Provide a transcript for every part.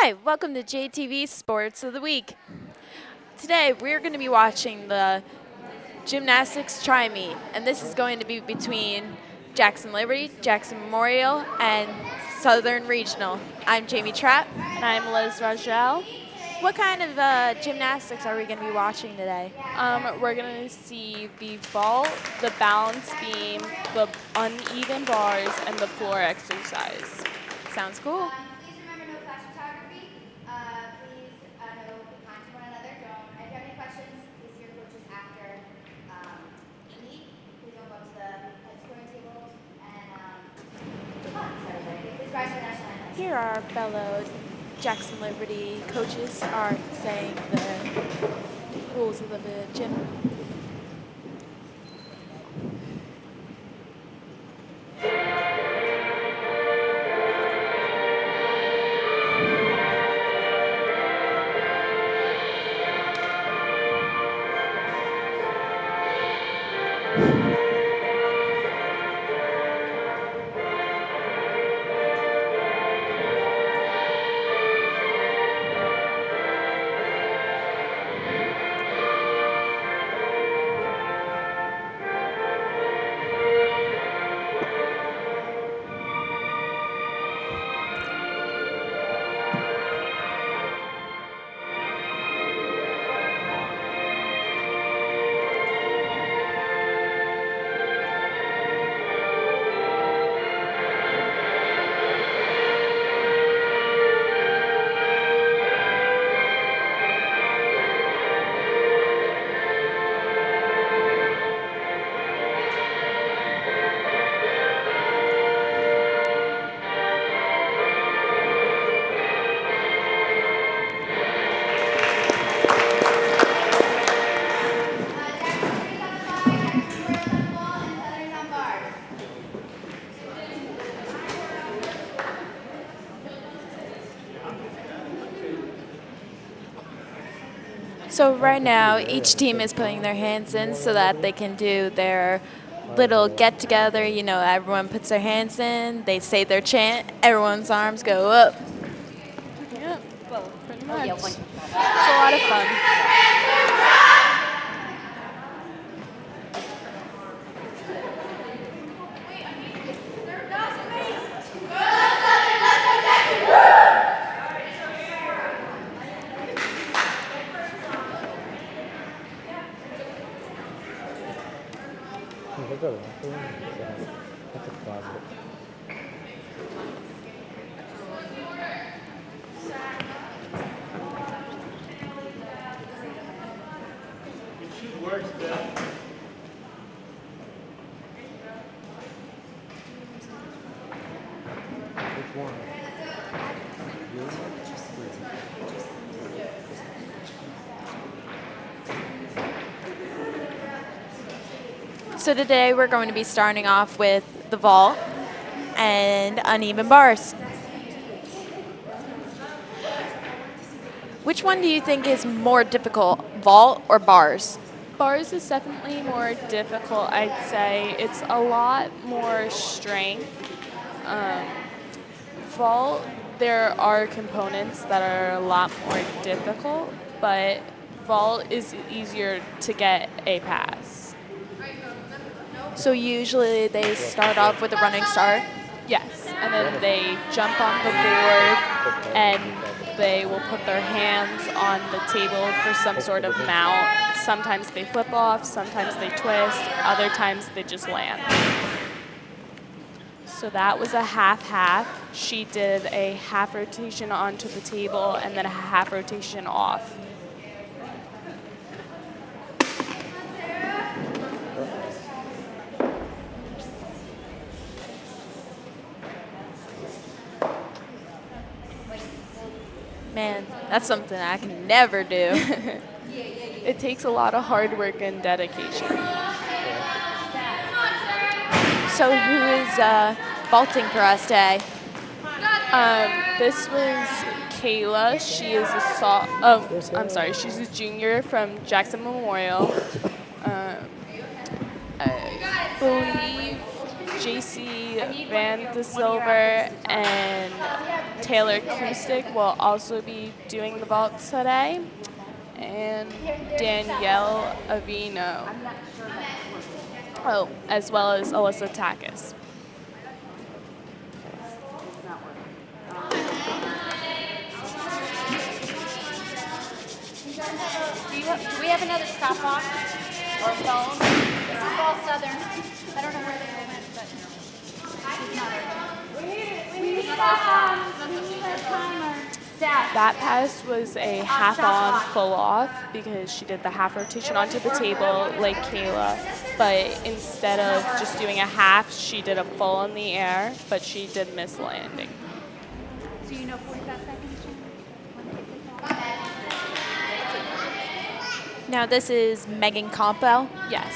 Hi, welcome to JTV Sports of the Week. Today we're going to be watching the Gymnastics Tri-Meet, and this is going to be between Jackson Liberty, Jackson Memorial, and Southern Regional. I'm Jamie Trapp. And I'm Liz Rogel. What kind of gymnastics are we going to be watching today? We're going to see the vault, the balance beam, the uneven bars, and the floor exercise. Sounds cool. Please remember no flash photography. Please no be kind to one another. Don't. If you have any questions, please see your coaches after meet. Please don't go to the scoring table. And please rise for national anthem. Here our fellow Jackson Liberty coaches are saying the rules of the gym. So right now, each team is putting their hands in so that they can do their little get-together. You know, everyone puts their hands in, they say their chant, everyone's arms go up. Yep, well, pretty much. It's a lot of fun. That's a closet. Which one? So today we're going to be starting off with the vault and uneven bars. Which one do you think is more difficult, vault or bars? Bars is definitely more difficult, I'd say. It's a lot more strength. Vault, there are components that are a lot more difficult, but vault is easier to get a pass. So usually they start off with a running start. Yes, and then they jump on the board and they will put their hands on the table for some sort of mount. Sometimes they flip off, sometimes they twist, other times they just land. So that was a half-half. She did a half rotation onto the table and then a half rotation off. Man, that's something I can never do. It takes a lot of hard work and dedication. So who is vaulting for us today? This was Kayla. She is she's a junior from Jackson Memorial. I believe JC Van de Silver and Taylor Kustick will also be doing the vault today, and Danielle Avino. Oh, as well as Alyssa Takis. Do we have another stopwatch or phone? This is all Southern. I don't know where they all went, but we need a timer. That pass was a half on, full off, because she did the half rotation onto the table like Kayla, but instead of just doing a half, she did a full in the air, but she did miss landing. So you know 45 seconds, Jen? Now this is Megan Campbell. Yes.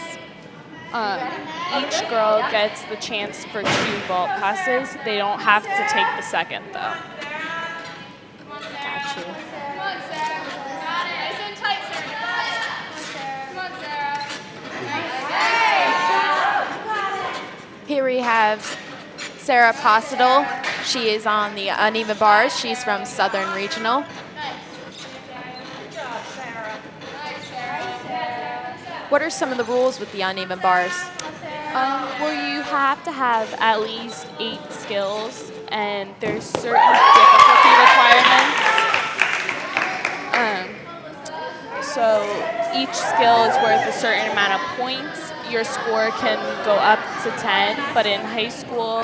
Each girl gets the chance for 2 vault passes. They don't have to take the second, though. Got you. Come on, Sarah. Got it. Nice and tight, Sarah. Come on, Sarah. Here we have Sarah Possadle. She is on the uneven bars. She's from Southern Regional. What are some of the rules with the uneven bars? Well, you have to have at least 8 skills, and there's certain difficulty requirements. So each skill is worth a certain amount of points. Your score can go up to 10, but in high school,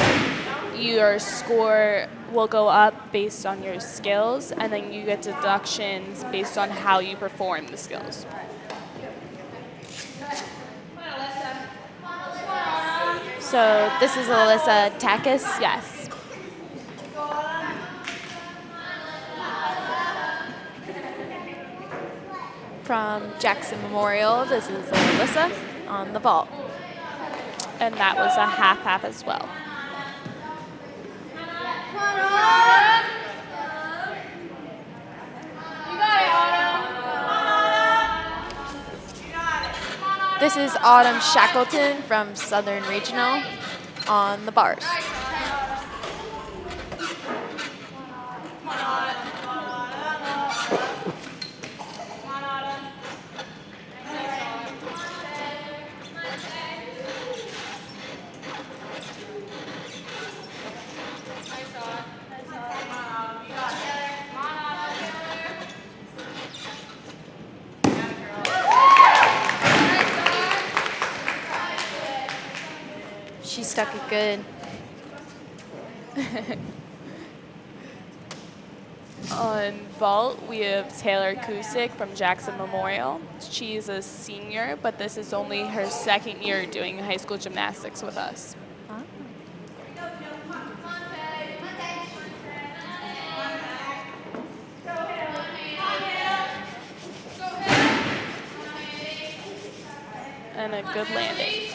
your score will go up based on your skills, and then you get deductions based on how you perform the skills. So this is Alyssa Takis. Yes. From Jackson Memorial. This is Alyssa on the vault. And that was a half-half as well. This is Autumn Shackleton from Southern Regional on the bars. She stuck it good. On vault, we have Taylor Kustick from Jackson Memorial. She's a senior, but this is only her second year doing high school gymnastics with us. And a good landing.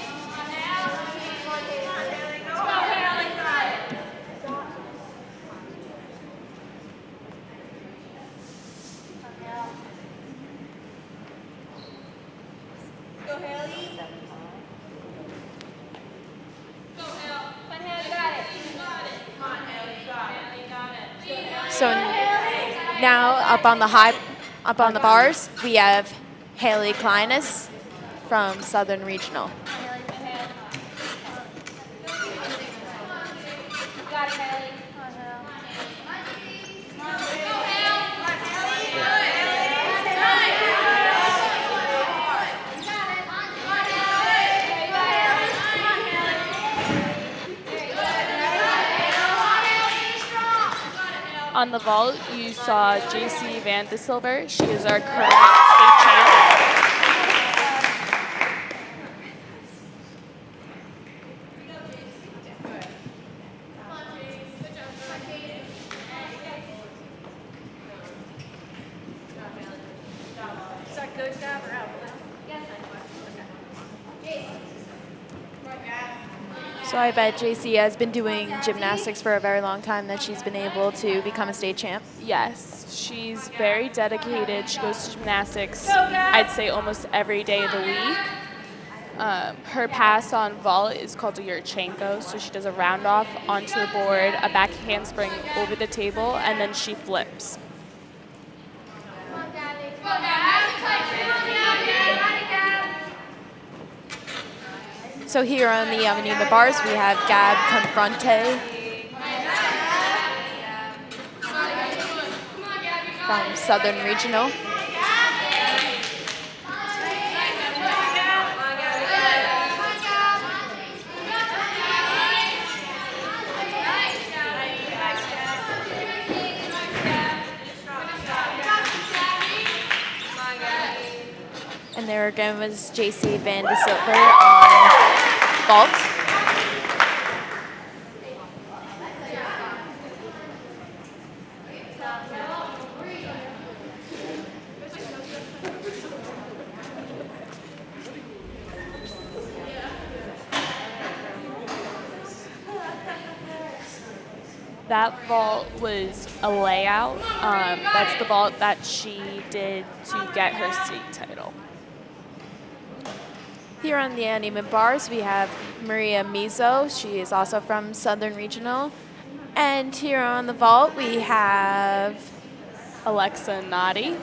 So now up on the bars, we have Haley Kleinis from Southern Regional. On the vault, you saw JC Van de Silver. She is our current state champ. So I bet JC has been doing gymnastics for a very long time that she's been able to become a state champ. Yes, she's very dedicated. She goes to gymnastics, I'd say almost every day of the week. Her pass on vault is called a Yurchenko, so she does a round off onto the board, a back handspring over the table, and then she flips. So here on the Avenida bars, we have Gab Confronte from Southern Regional. And there again was JC Van de Silver on vault. That vault was a layout. That's the vault that she did to get her state title. Here on the uneven bars, we have Maria Mizo. She is also from Southern Regional. And here on the vault, we have Alexa Nadi.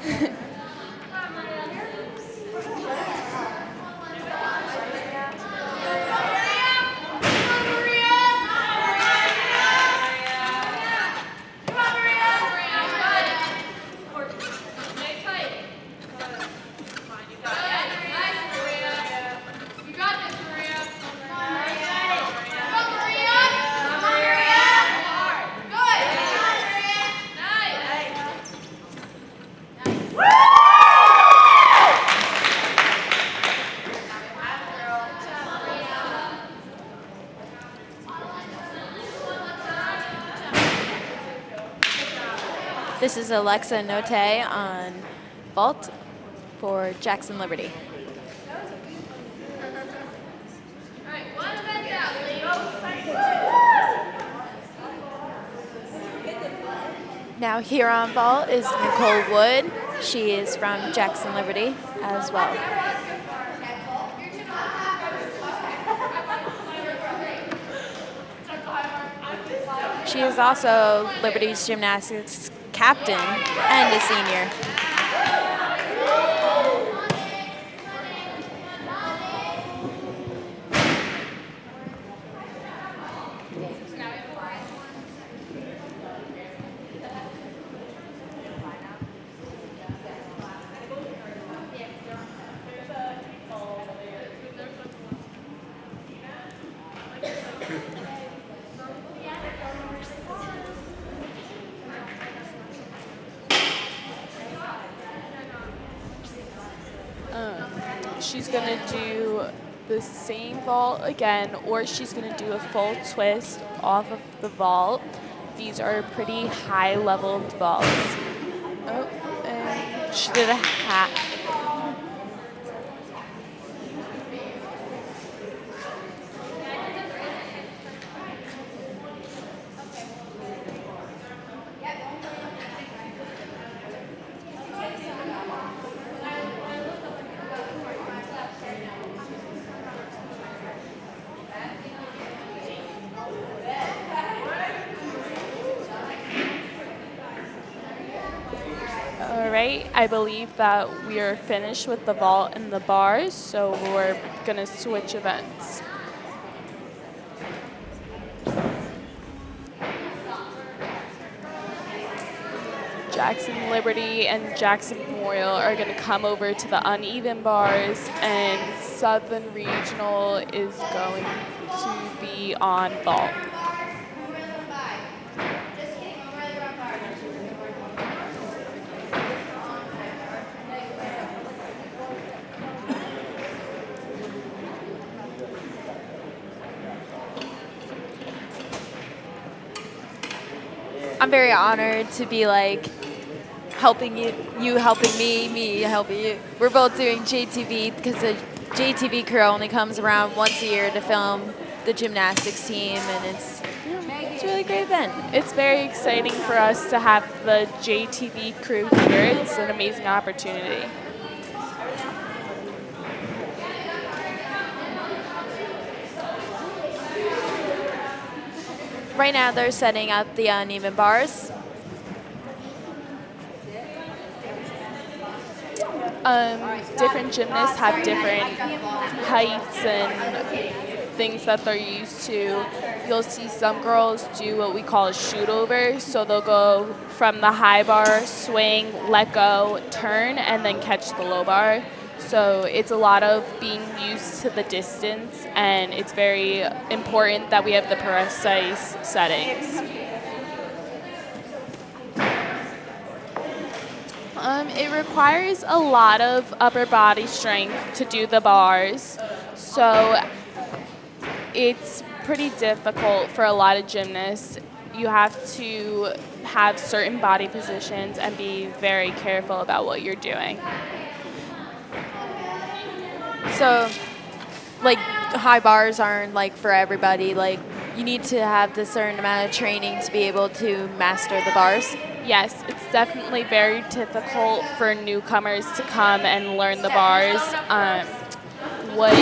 This is Alexa Note on vault for Jackson Liberty. Now here on vault is Nicole Wood. She is from Jackson Liberty as well. She is also Liberty's gymnastics captain and a senior. She's going to do the same vault again, or she's going to do a full twist off of the vault. These are pretty high-level vaults. Oh, and she did a hat. All right, I believe that we are finished with the vault and the bars, so we're gonna switch events. Jackson Liberty and Jackson Memorial are gonna come over to the uneven bars, and Southern Regional is going to be on vault. I'm very honored to be like helping you helping me helping you. We're both doing JTV because the JTV crew only comes around once a year to film the gymnastics team, and it's a really great event. It's very exciting for us to have the JTV crew here. It's an amazing opportunity. Right now they're setting up the uneven bars. Different gymnasts have different heights and things that they're used to. You'll see some girls do what we call a shoot over. So they'll go from the high bar, swing, let go, turn, and then catch the low bar. So it's a lot of being used to the distance, and it's very important that we have the precise settings. It requires a lot of upper body strength to do the bars. So it's pretty difficult for a lot of gymnasts. You have to have certain body positions and be very careful about what you're doing. So, like, high bars aren't like for everybody. Like, you need to have the certain amount of training to be able to master the bars. Yes, it's definitely very difficult for newcomers to come and learn the bars. What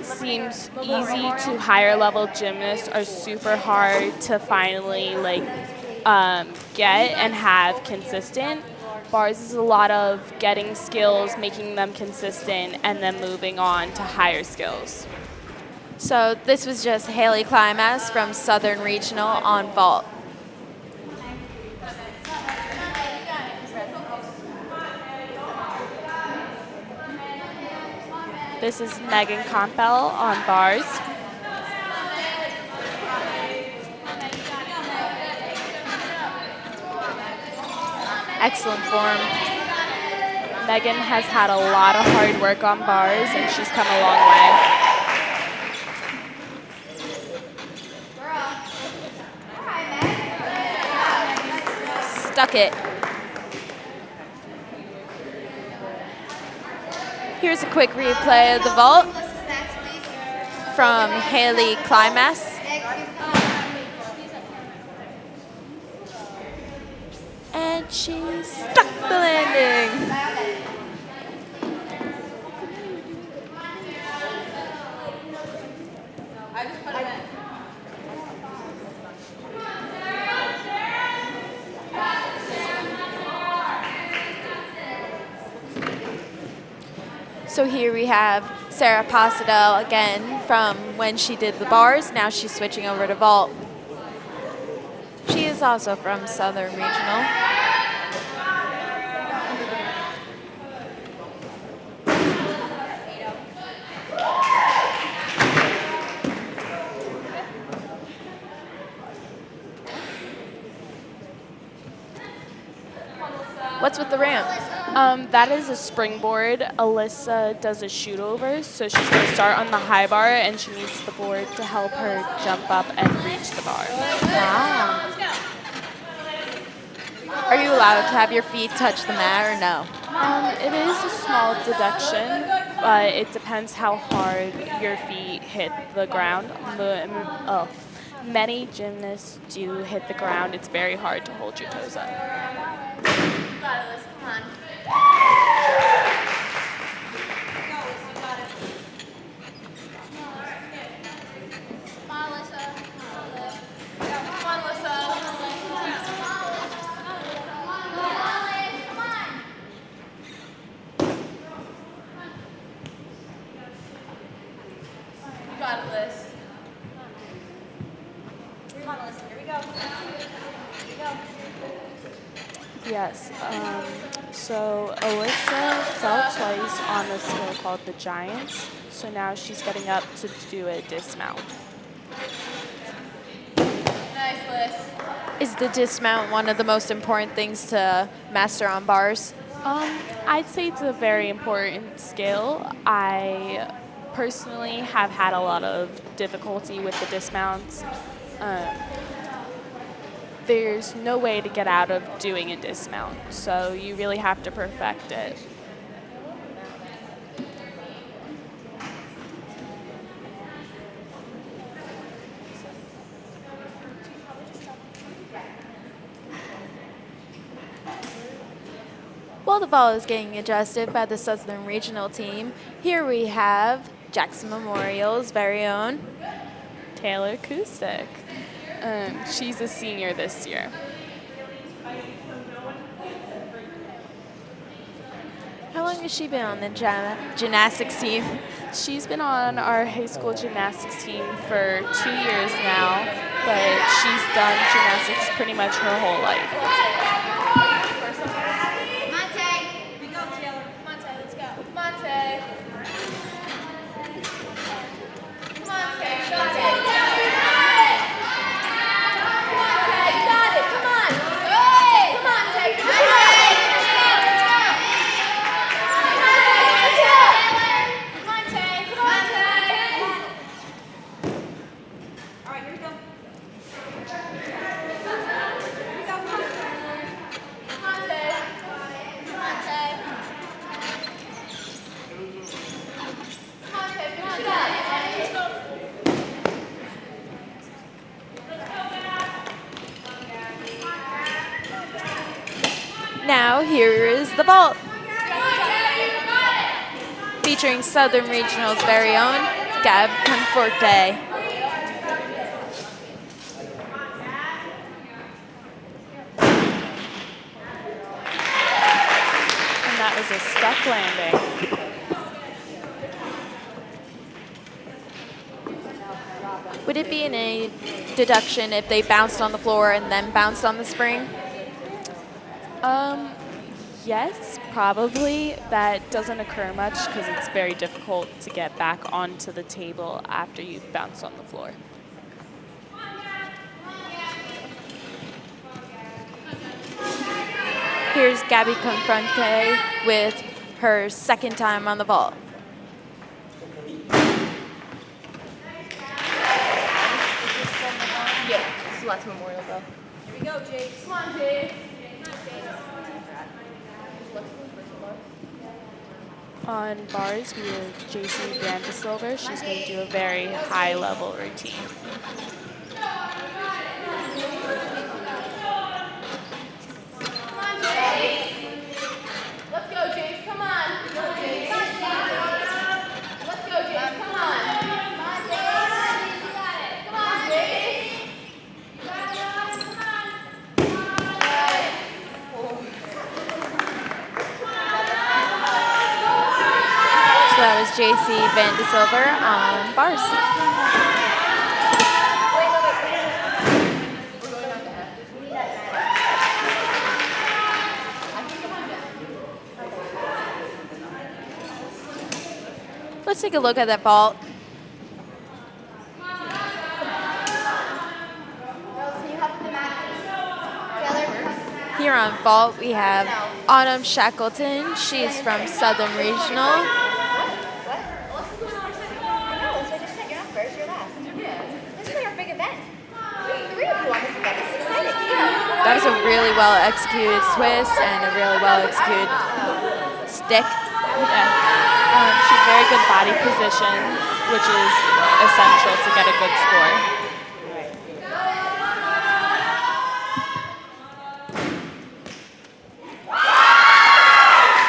seems easy to higher level gymnasts are super hard to finally get and have consistent. Bars is a lot of getting skills, making them consistent, and then moving on to higher skills. So this was just Haley Climax from Southern Regional on vault. This is Megan Campbell on bars. Excellent form. Megan has had a lot of hard work on bars, and she's come a long way. Stuck it. Here's a quick replay of the vault from Haley Climax. And she stuck the landing. So here we have Sarah Possadel again from when she did the bars. Now she's switching over to vault. She is also from Southern Regional. What's with the ramp? That is a springboard. Alyssa does a shoot over, so she's going to start on the high bar, and she needs the board to help her jump up and reach the bar. Wow. Are you allowed to have your feet touch the mat or no? It is a small deduction, but it depends how hard your feet hit the ground. Many gymnasts do hit the ground. It's very hard to hold your toes up. Come on. Yes. So Alyssa fell twice on a skill called the Giants. So now she's getting up to do a dismount. Nice, Liz. Is the dismount one of the most important things to master on bars? I'd say it's a very important skill. I personally have had a lot of difficulty with the dismounts. There's no way to get out of doing a dismount, so you really have to perfect it. While the ball is getting adjusted by the Southern Regional team, here we have Jackson Memorial's very own Taylor Kustik. She's a senior this year. How long has she been on the gymnastics team? She's been on our high school gymnastics team for 2 years now, but she's done gymnastics pretty much her whole life. Monte. Here we go, Taylor. Monte, let's go. Monte. Monte, got it. Monte, got it. Come on. Good. Come on, Monte. Come on. Let's go. Monte. Monte. All right, here we go. Now here is the vault, featuring Southern Regional's very own Gab Conforte. And that was a stuck landing. Would it be a deduction if they bounced on the floor and then bounced on the spring? Yes, probably. That doesn't occur much because it's very difficult to get back onto the table after you've bounced on the floor. Here's Gabby Confronte with her second time on the vault. Yeah, this is last Memorial though. Here we go, Jace. Come on, Jade. On bars, we have JC Vandesilver. She's going to do a very high-level routine. Come on, Jace. Let's go, Jace. Come on. Let's go, Jace. Let's go, Jace. Come on. Come on, Jace. You got it. Come on, Jace. You got it. Come on. So that was JC Vandesilver on bars. We're going on to F. Let's take a look at that vault. Girls, can you help with the mat, Taylor? Here on vault, we have Autumn Shackleton. She's from Southern Regional. No, so I just said you're not first, you're last. This is our big event. There's 3 of you on this event. This is exciting. That was a really well executed twist and a really well executed stick. Yeah. She has very good body position, which is essential to get a good score.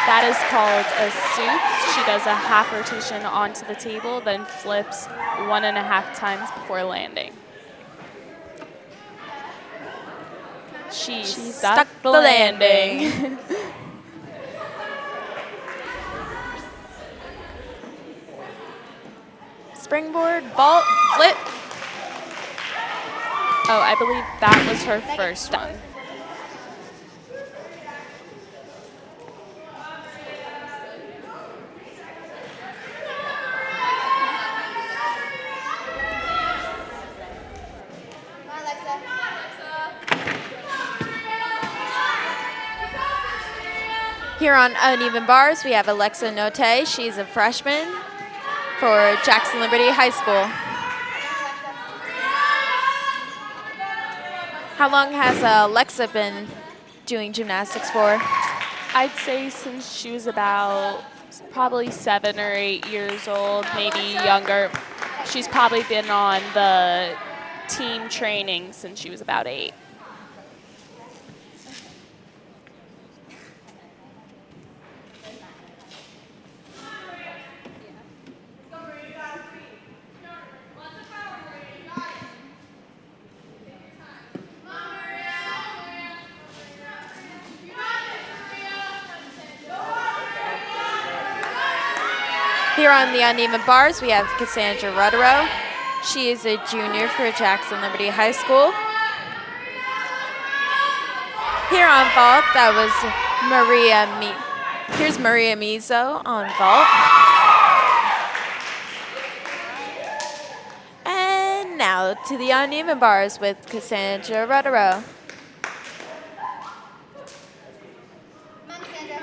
That is called a soup. She does a half rotation onto the table, then flips 1.5 times before landing. She stuck the landing. Springboard, vault, flip. Oh, I believe that was her first one. Come on, Alexa. Here on uneven bars, we have Alexa Note. She's a freshman for Jackson Liberty High School. How long has Alexa been doing gymnastics for? I'd say since she was about probably 7 or 8 years old, maybe younger. She's probably been on the team training since she was about 8. Here on the uneven bars, we have Cassandra Ruddero. She is a junior for Jackson Liberty High School. Here on vault, that was Here's Maria Mizo on vault. And now to the uneven bars with Cassandra Ruddero. Come on, Sandra.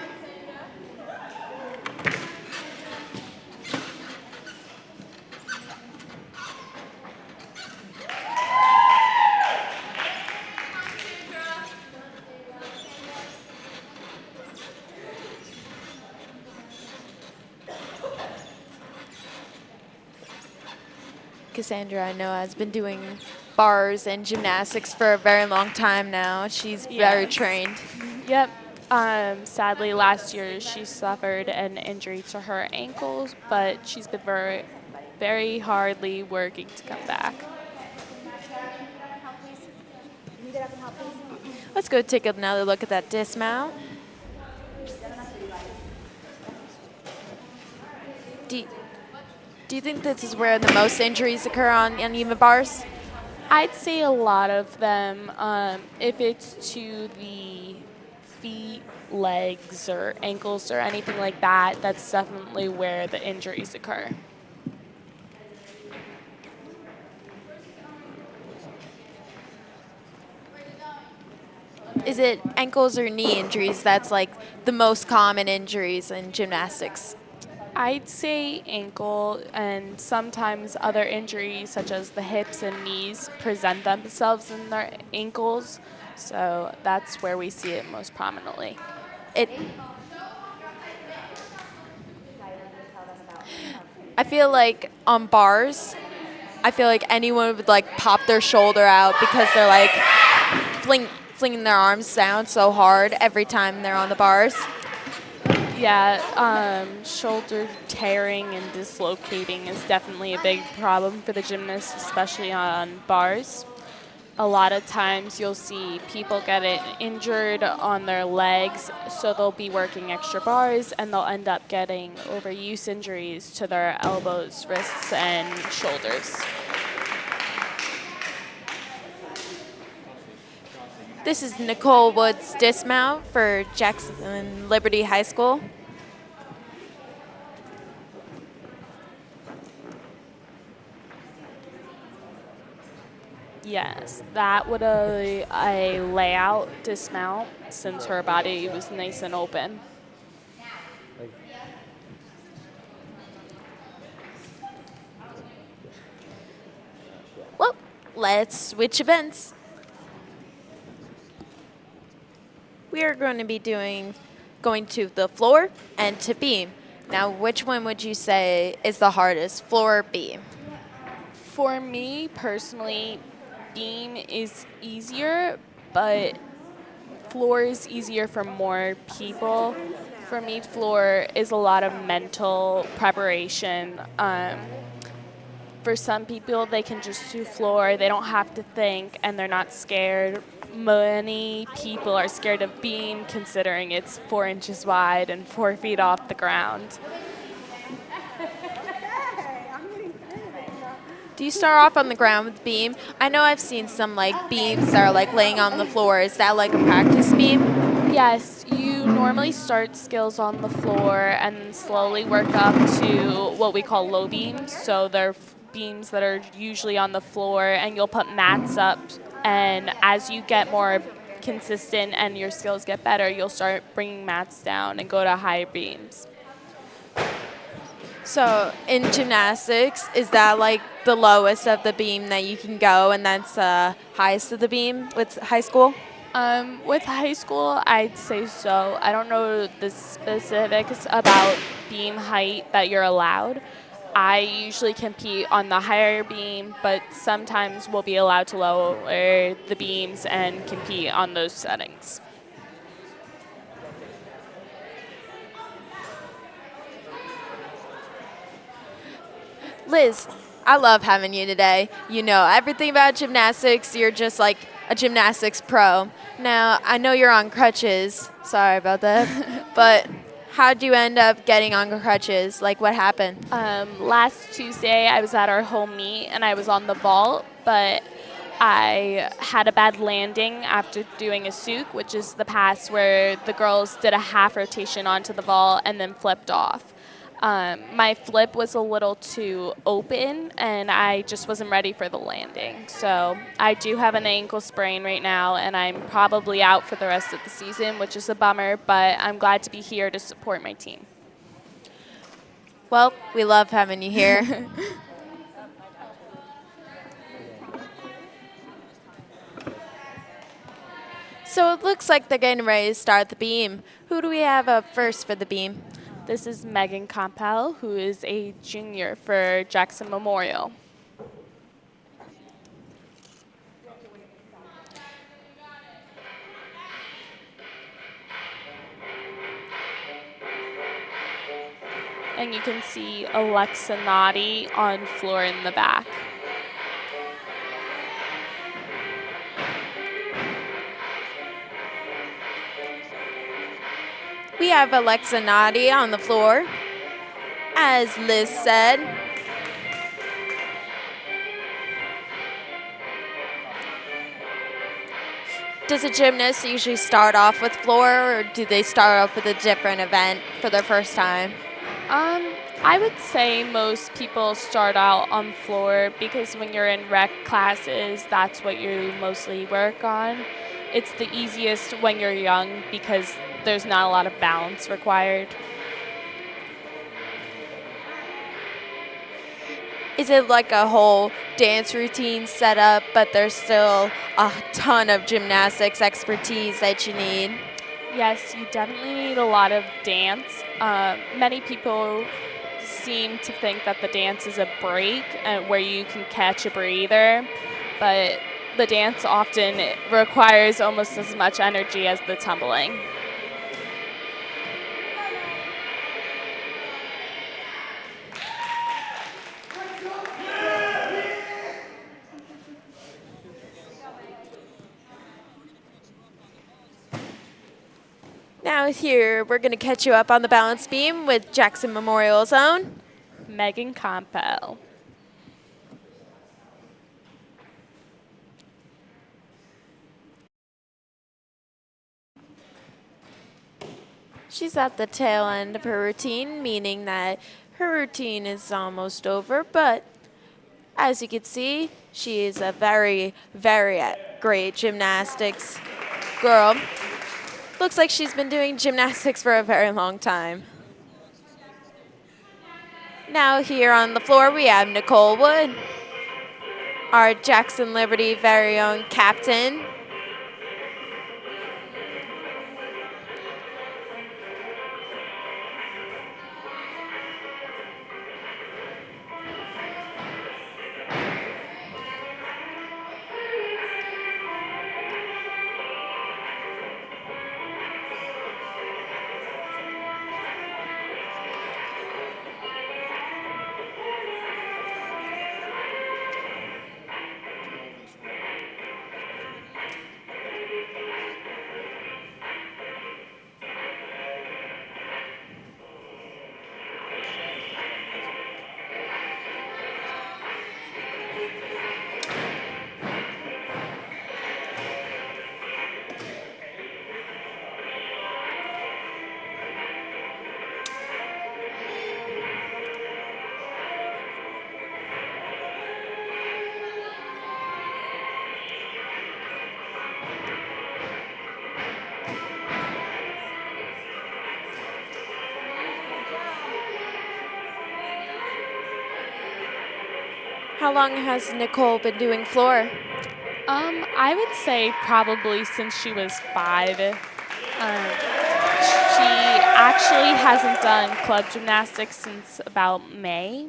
Cassandra, I know, has been doing bars and gymnastics for a very long time now. She's very Yes. trained. Yep. Sadly, last year she suffered an injury to her ankles, but she's been very hardly working to come back. Let's go take another look at that dismount. Do you think this is where the most injuries occur on uneven bars? I'd say a lot of them, if it's to the feet, legs, or ankles, or anything like that, that's definitely where the injuries occur. Is it ankles or knee injuries that's like the most common injuries in gymnastics? I'd say ankle, and sometimes other injuries such as the hips and knees present themselves in their ankles, so that's where we see it most prominently. It. I feel like on bars, I feel like anyone would like pop their shoulder out because they're like flinging their arms down so hard every time they're on the bars. Yeah, shoulder tearing and dislocating is definitely a big problem for the gymnasts, especially on bars. A lot of times you'll see people get it injured on their legs, so they'll be working extra bars and they'll end up getting overuse injuries to their elbows, wrists, and shoulders. This is Nicole Woods' dismount for Jackson Liberty High School. Yes, that would a layout dismount since her body was nice and open. Well, let's switch events. We are going to be going to the floor and to beam. Now, which one would you say is the hardest, floor or beam? For me personally, beam is easier, but floor is easier for more people. For me, floor is a lot of mental preparation. For some people, they can just do floor. They don't have to think, and they're not scared. Many people are scared of beam, considering it's 4 inches wide and 4 feet off the ground. Do you start off on the ground with beam? I know I've seen some like beams that are like laying on the floor. Is that like a practice beam? Yes, you normally start skills on the floor and slowly work up to what we call low beams. So they're beams that are usually on the floor, and you'll put mats up. And as you get more consistent and your skills get better, you'll start bringing mats down and go to higher beams. So in gymnastics, is that like the lowest of the beam that you can go, and that's the highest of the beam with high school? With high school, I'd say so. I don't know the specifics about beam height that you're allowed. I usually compete on the higher beam, but sometimes we'll be allowed to lower the beams and compete on those settings. Liz, I love having you today. You know everything about gymnastics. You're just like a gymnastics pro. Now, I know you're on crutches. Sorry about that. But How'd you end up getting on crutches? Like, what happened? Last Tuesday, I was at our home meet and I was on the vault, but I had a bad landing after doing a souk, which is the pass where the girls did a half rotation onto the vault and then flipped off. My flip was a little too open and I just wasn't ready for the landing. So I do have an ankle sprain right now and I'm probably out for the rest of the season, which is a bummer, but I'm glad to be here to support my team. Well, we love having you here. So it looks like they're getting ready to start the beam. Who do we have up first for the beam? This is Megan Compel, who is a junior for Jackson Memorial. And you can see Alexa Noddy on floor in the back. We have Alexa Noddy on the floor. As Liz said, does a gymnast usually start off with floor, or do they start off with a different event for their first time? I would say most people start out on floor because when you're in rec classes, that's what you mostly work on. It's the easiest when you're young because there's not a lot of balance required. Is it like a whole dance routine set up, but there's still a ton of gymnastics expertise that you need? Yes, you definitely need a lot of dance. Many people seem to think that the dance is a break where you can catch a breather, but the dance often requires almost as much energy as the tumbling. Now here, we're going to catch you up on the balance beam with Jackson Memorial's own Megan Compel. She's at the tail end of her routine, meaning that her routine is almost over, but as you can see, she is a very, very great gymnastics girl. Looks like she's been doing gymnastics for a very long time. Now here on the floor, we have Nicole Wood, our Jackson Liberty very own captain. How long has Nicole been doing floor? I would say probably since she was 5. She actually hasn't done club gymnastics since about May,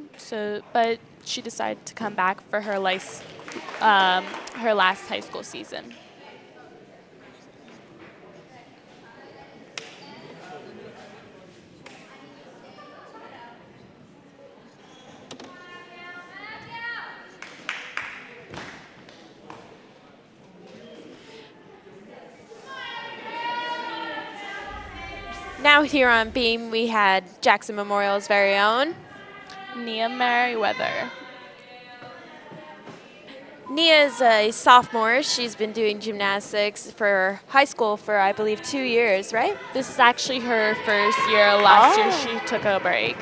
but she decided to come back for her last high school season. Now here on beam we had Jackson Memorial's very own. Nia Merriweather. Nia is a sophomore. She's been doing gymnastics for high school for, I believe, 2 years, right? This is actually her first year. Last year Oh. she took a break.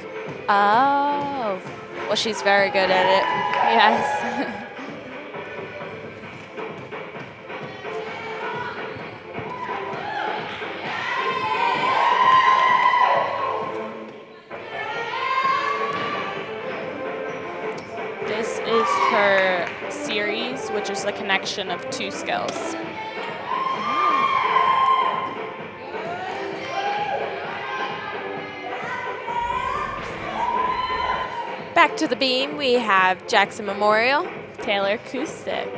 Oh. Well, she's very good at it. Yes. This is her series, which is the connection of two skills. Back to the beam, we have Jackson Memorial. Taylor Kustik.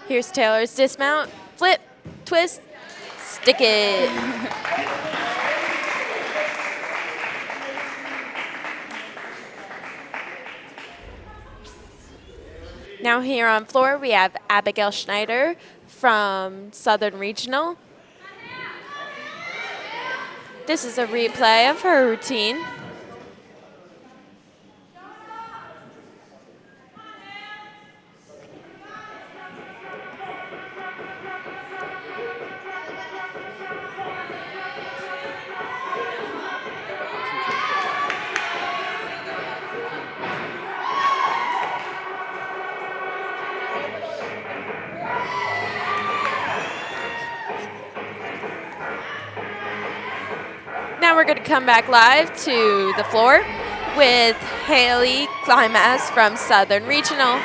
Here's Taylor's dismount. Flip, twist, stick it. Now here on floor, we have Abigail Schneider from Southern Regional. This is a replay of her routine. Now we're going to come back live to the floor with Haley Climax from Southern Regional.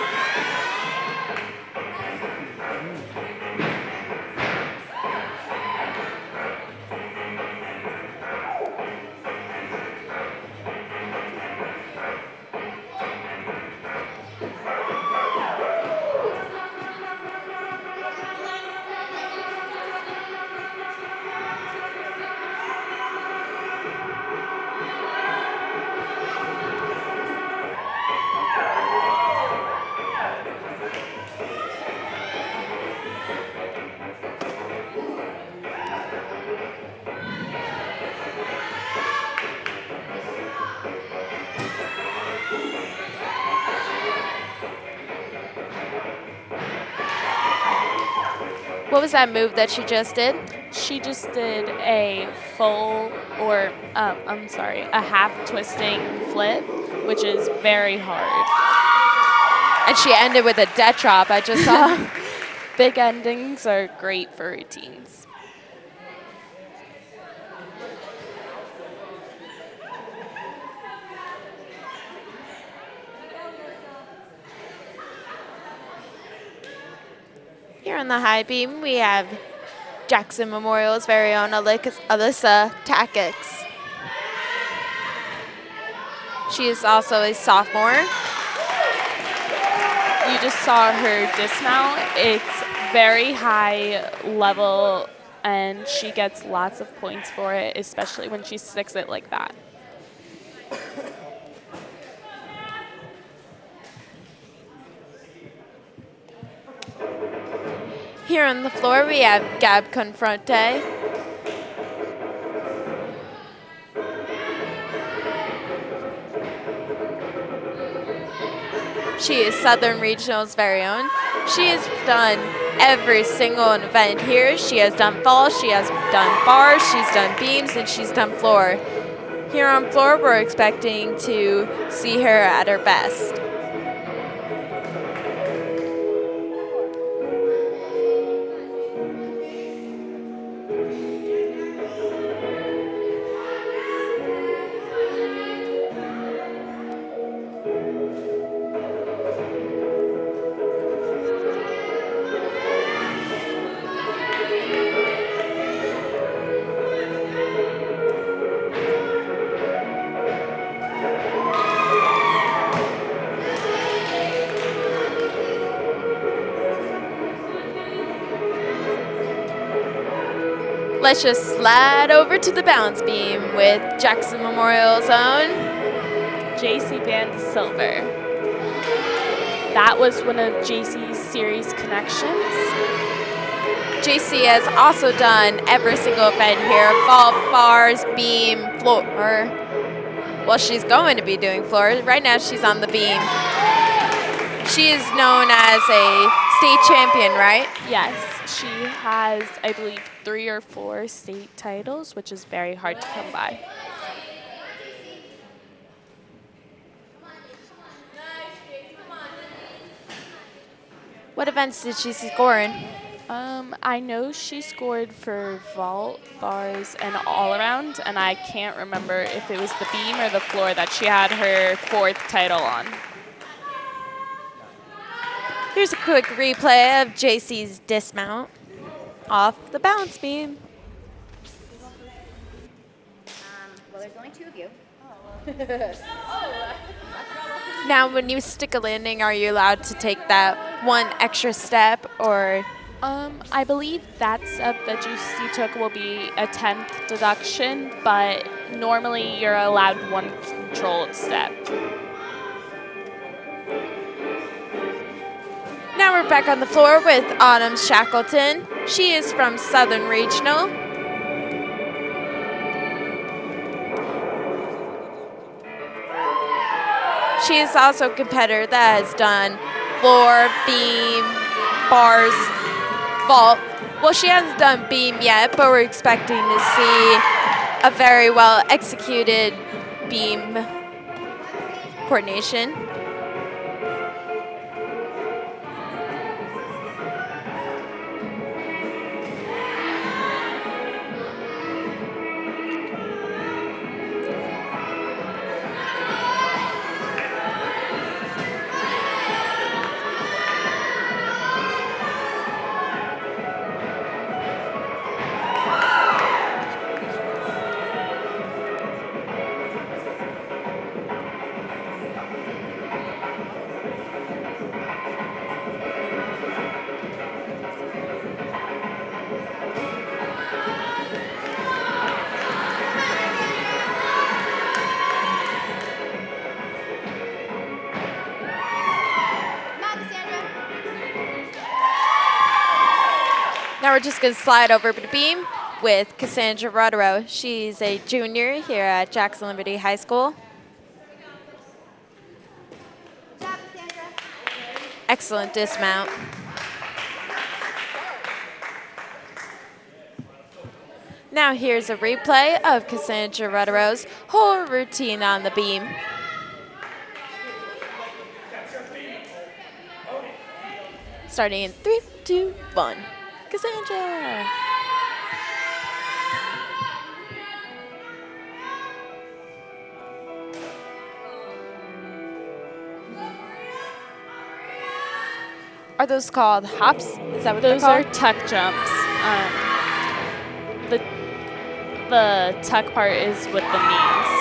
What was that move that she just did? She just did a a half twisting flip, which is very hard. And she ended with a death drop, I just saw. Big endings are great for routines. Here on the high beam, we have Jackson Memorial's very own Alyssa Tackix. She is also a sophomore. You just saw her dismount. It's very high level, and she gets lots of points for it, especially when she sticks it like that. Here on the floor, we have Gab Confronte. She is Southern Regional's very own. She has done every single event here. She has done falls, she has done bars, she's done beams, and she's done floor. Here on floor, we're expecting to see her at her best. let's just slide over to the balance beam with Jackson Memorial's own JC Van de Silver. That was one of JC's series connections. JC has also done every single event here: vault, bars, beam, floor. Well, she's going to be doing floor. Right now she's on the beam. She is known as a state champion, right? Yes, she has, I believe, 3 or 4 state titles, which is very hard to come by. What events did she score in? I know she scored for vault, bars, and all around, and I can't remember if it was the beam or the floor that she had her 4th title on. Here's a quick replay of JC's dismount off the balance beam. Well, there's only 2 of you. Now, when you stick a landing, are you allowed to take that one extra step, or? I believe that step that JC took will be a 10th deduction, but normally you're allowed 1 controlled step. Now we're back on the floor with Autumn Shackleton. She is from Southern Regional. She is also a competitor that has done floor, beam, bars, vault. Well, she hasn't done beam yet, but we're expecting to see a very well executed beam coordination. Now we're just going to slide over to beam with Cassandra Rodero. She's a junior here at Jackson Liberty High School. Good job, Cassandra. Excellent dismount. Now here's a replay of Cassandra Rodero's whole routine on the beam. Starting in 3, 2, 1. Cassandra. Are those called hops? Is that what Those they're are called? tuck jumps. The tuck part is with the knees.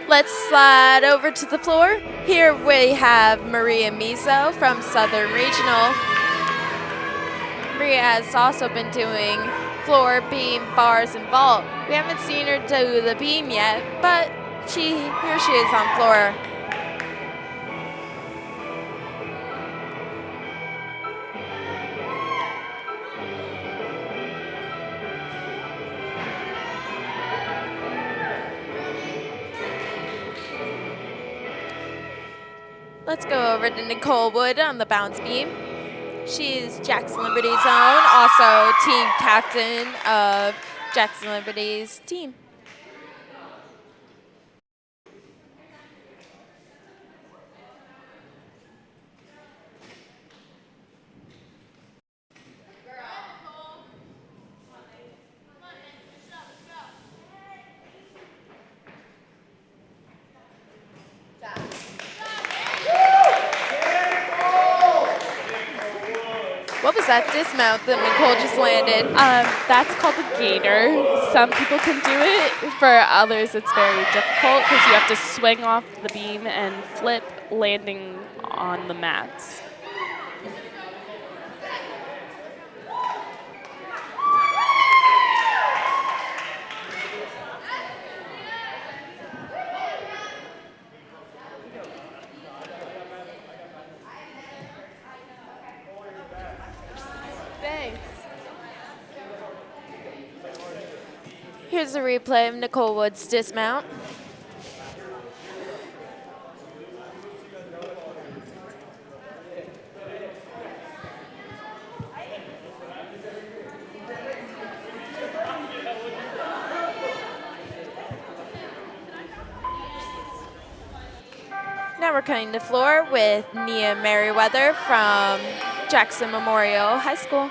Let's slide over to the floor. Here we have Maria Mizo from Southern Regional. Maria has also been doing floor, beam, bars, and vault. We haven't seen her do the beam yet, but here she is on floor. Let's go over to Nicole Wood on the bounce beam. She's Jackson Liberty's own, also team captain of Jackson Liberty's team. was that dismount that Nicole just landed? That's called a gator. Some people can do it. For others, it's very difficult because you have to swing off the beam and flip, landing on the mats. Thanks. Here's a replay of Nicole Wood's dismount. Now we're cutting the floor with Nia Merriweather from Jackson Memorial High School.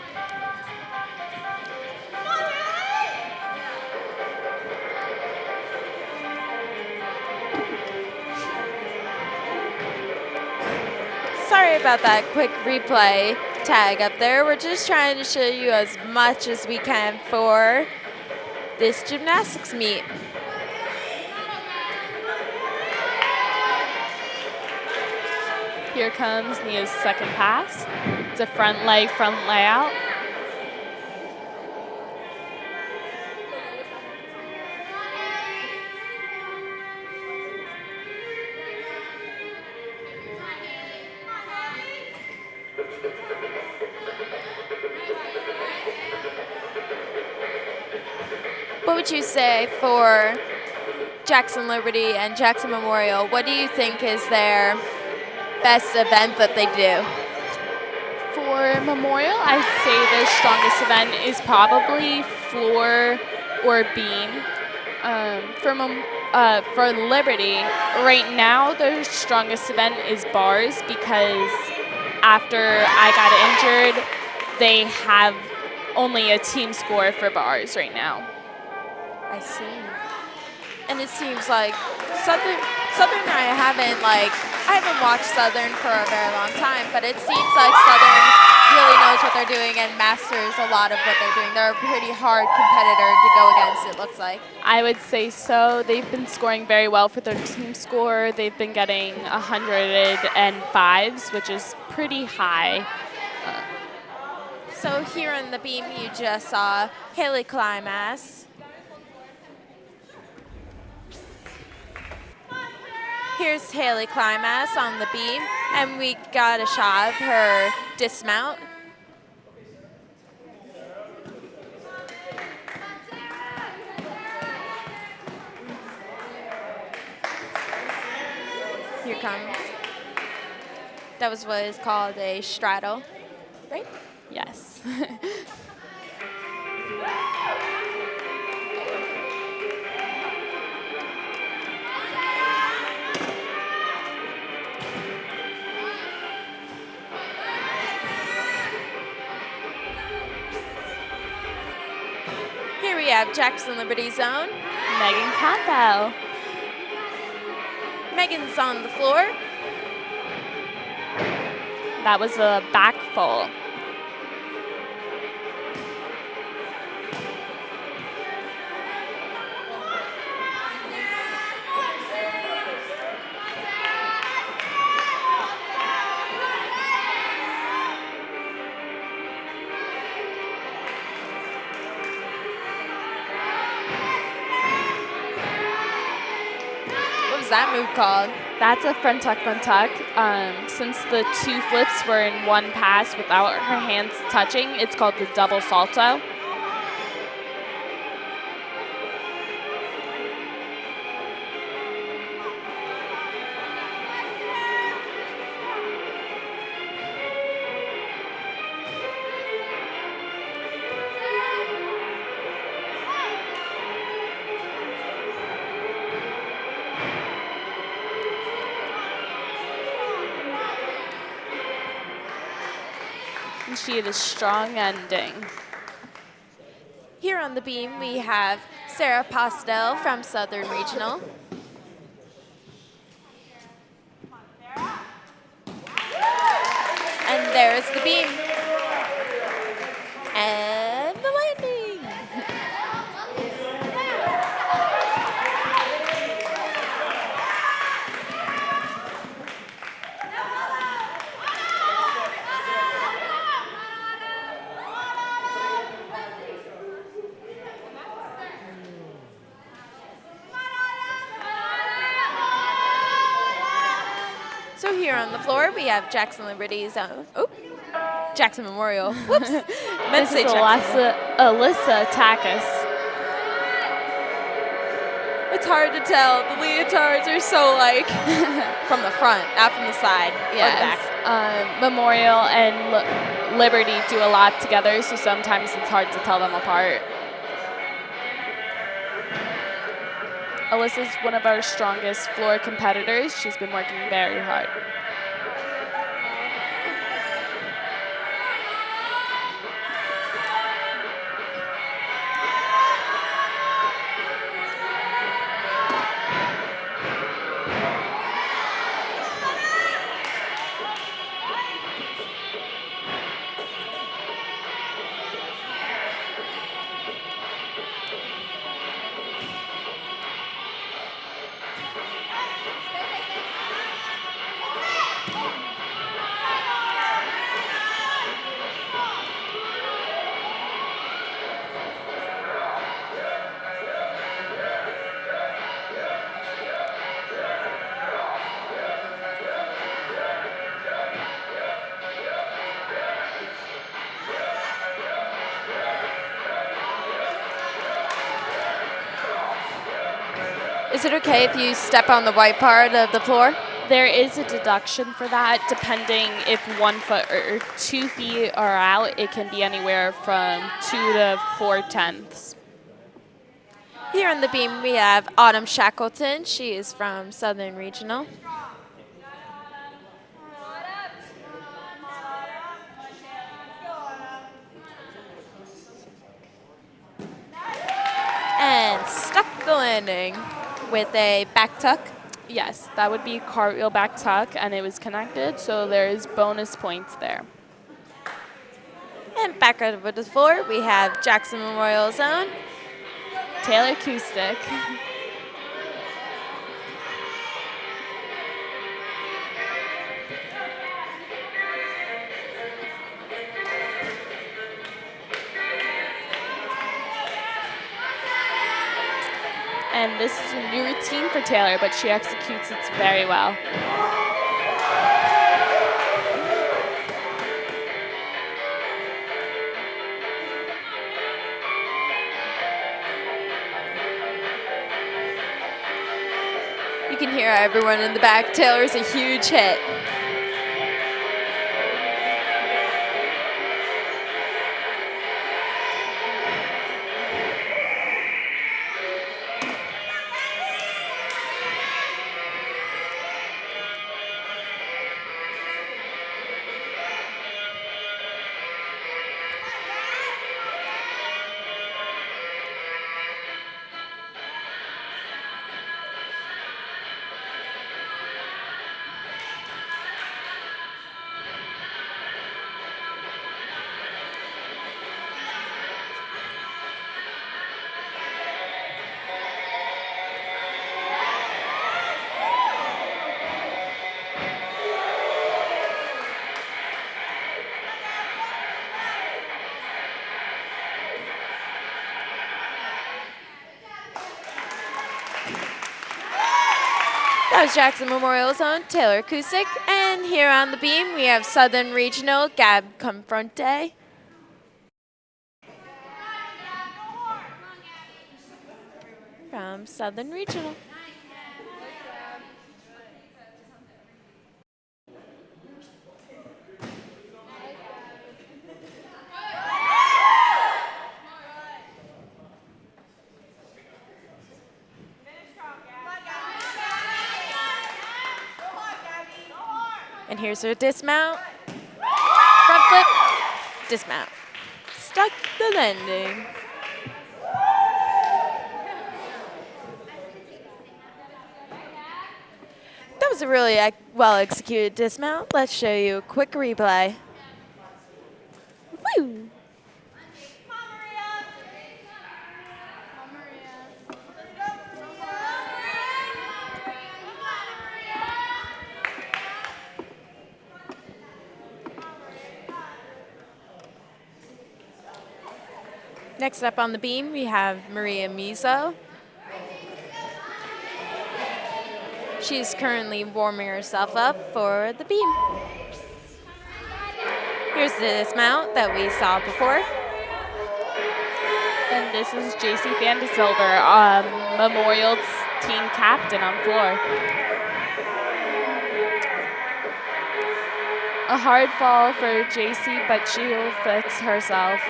Sorry about that quick replay tag up there. We're just trying to show you as much as we can for this gymnastics meet. Here comes Nia's second pass. It's a front leg, front layout. What would you say for Jackson Liberty and Jackson Memorial? What do you think is their best event that they do? For Memorial, I'd say their strongest event is probably floor or beam. For Liberty, right now their strongest event is bars because after I got injured, they have only a team score for bars right now. I see. And it seems like Southern I haven't watched Southern for a very long time, but it seems like Southern really knows what they're doing and masters a lot of what they're doing. They're a pretty hard competitor to go against, it looks like. I would say so. They've been scoring very well for their team score. They've been getting 105s, which is pretty high. So here on the beam, you just saw Haley Climax. Here's Haley Climax on the beam, and we got a shot of her dismount. Here comes. That was what is called a straddle, right? Yes. Here we have Jackson Liberty's own Megan Campbell. Megan's on the floor. That was a back full. What was that move called? That's a front tuck, front tuck. Since the two flips were in one pass without her hands touching, it's called the double salto. And she had a strong ending. Here on the beam, we have Sarah Postel from Southern Regional. And there's the beam. Here on the floor, we have Jackson Liberty's own. Oh, Jackson Memorial. Whoops. Meant to This say is Jackson. Alyssa Takis. It's hard to tell. The leotards are so like from the front, not from the side or the Yes. back. Memorial and Liberty do a lot together, so sometimes it's hard to tell them apart. Alyssa's one of our strongest floor competitors. She's been working very hard. Is it okay if you step on the white part of the floor? There is a deduction for that, depending if 1 foot or 2 feet are out. It can be anywhere from 2 to 4/10. Here on the beam, we have Autumn Shackleton. She is from Southern Regional. And stuck the landing with a back tuck. Yes, that would be cartwheel back tuck, and it was connected, so there's bonus points there. And back over the floor, we have Jackson Memorial Zone. Taylor Kustick. And this is a new routine for Taylor, but she executes it very well. You can hear everyone in the back. Taylor's a huge hit. That was Jackson Memorial Zone, Taylor Kusick. And here on the beam, we have Southern Regional, Gab Confronte. From Southern Regional. And here's her dismount. Front flip, dismount. Stuck the landing. That was a really well executed dismount. Let's show you a quick replay. Woo! Next up on the beam, we have Maria Mizo. She's currently warming herself up for the beam. Here's the dismount that we saw before. And this is JC Van de Silver, Memorial team captain on floor. A hard fall for JC, but she'll fix herself.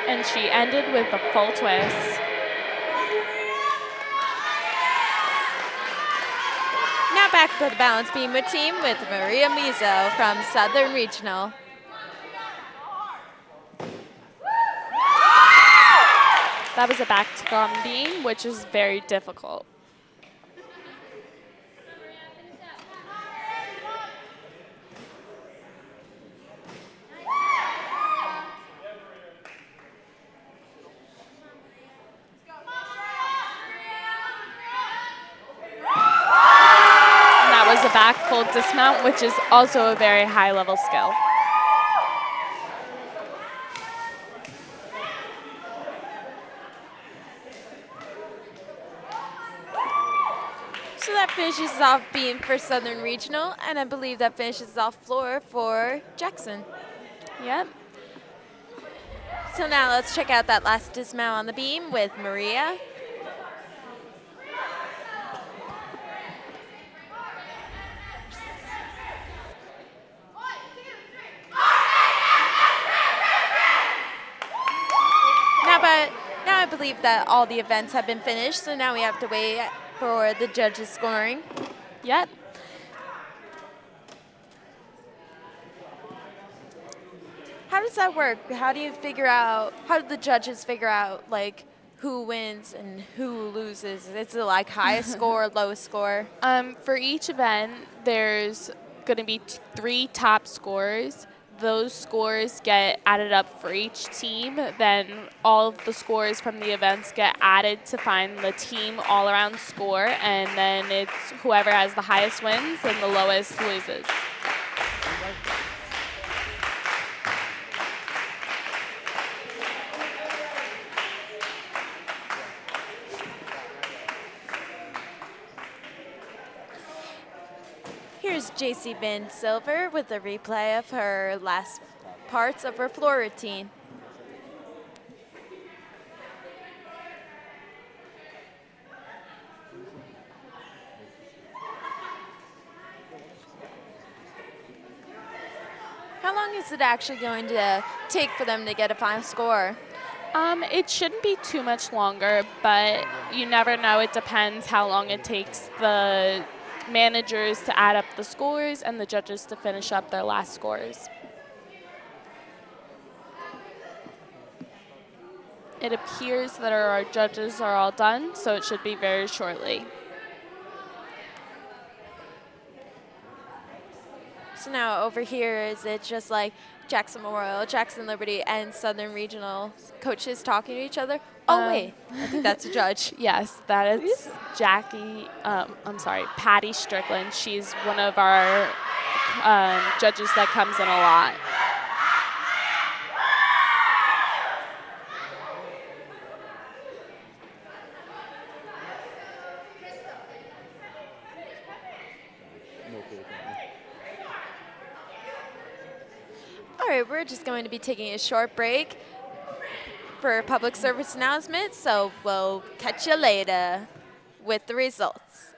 And she ended with a full twist. Now back to the balance beam team with Maria Mizo from Southern Regional. That was a back-to-gun beam, which is very difficult. A back full dismount, which is also a very high level skill. So that finishes off beam for Southern Regional, and I believe that finishes off floor for Jackson. Yep. So now let's check out that last dismount on the beam with Maria. Now I believe that all the events have been finished, so now we have to wait for the judges' scoring. Yep. How does that work? How do the judges figure out, like, who wins and who loses? Is it like highest score, lowest score? For each event, there's going to be 3 top scores. Those scores get added up for each team. Then all of the scores from the events get added to find the team all-around score, and then it's whoever has the highest wins and the lowest loses. Here's JC Van Silver with a replay of her last parts of her floor routine. How long is it actually going to take for them to get a final score? It shouldn't be too much longer, but you never know. It depends how long it takes the managers to add up the scores and the judges to finish up their last scores. It appears that our judges are all done, so it should be very shortly. So now over here, is it just like Jackson Memorial, Jackson Liberty, and Southern Regional coaches talking to each other? Oh, wait, I think that's a judge. Yes, that is Patty Strickland. She's one of our judges that comes in a lot. All right, we're just going to be taking a short break for public service announcements, so we'll catch you later with the results.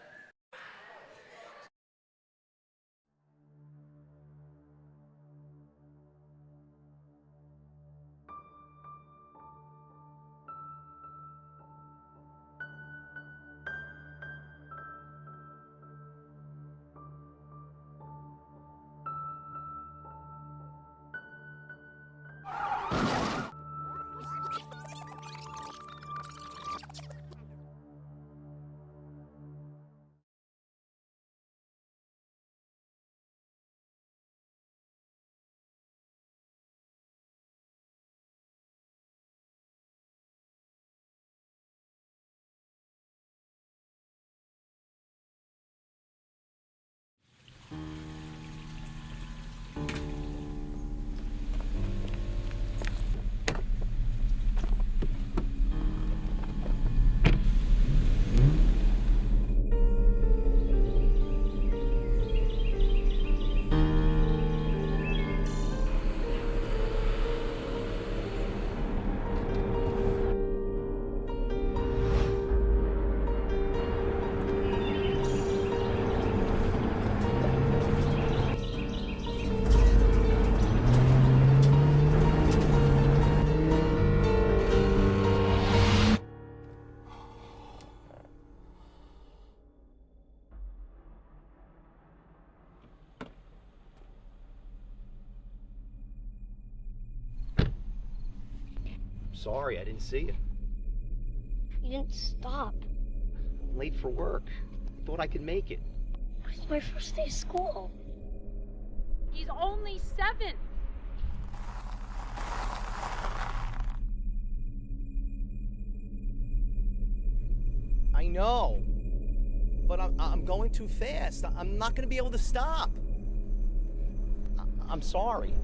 sorry, I didn't see you. You didn't stop. I'm late for work. Thought I could make it. It's my first day of school. He's only 7. I know, but I'm going too fast. I'm not going to be able to stop. I'm sorry.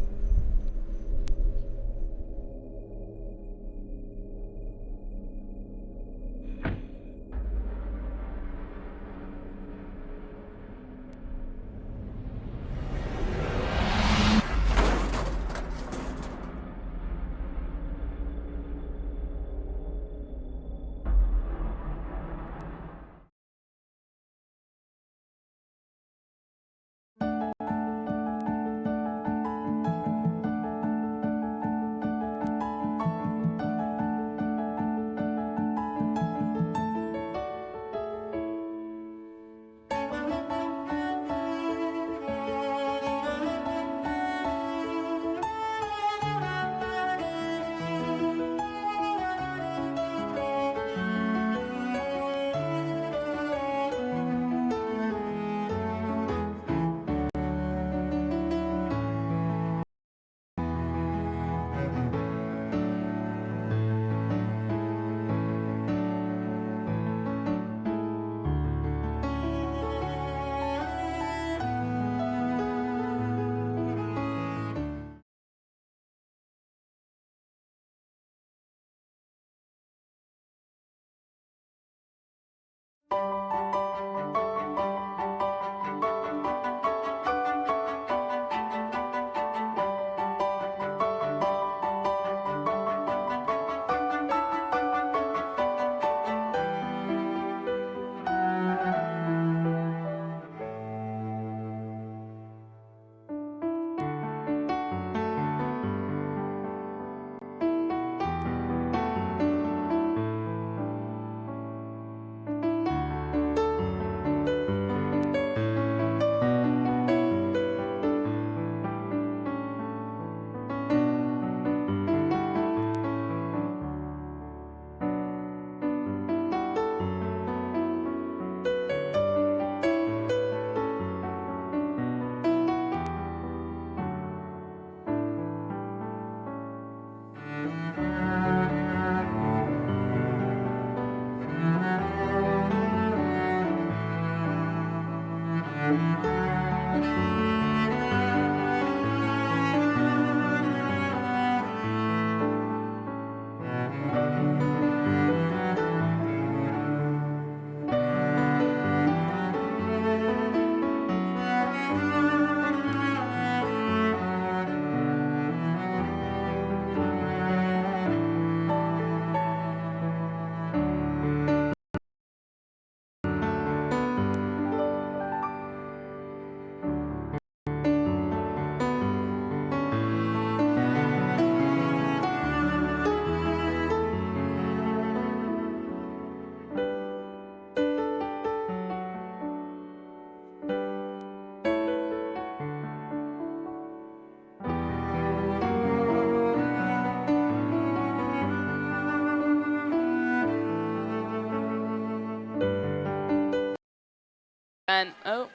And oh,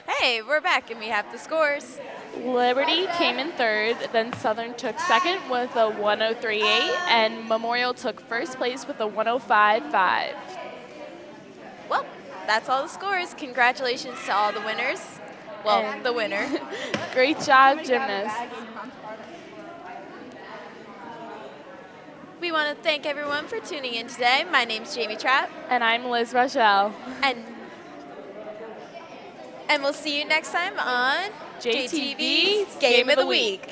Hey, we're back and we have the scores. Liberty came in third, then Southern took second with a 103.8, and Memorial took first place with a 105.5. Well, that's all the scores. Congratulations to all the winners. Well, And the winner. Great job, gymnasts. We want to thank everyone for tuning in today. My name's Jamie Trapp, And I'm Liz Rochelle. and we'll see you next time on JTV's JTV's Game of the Week.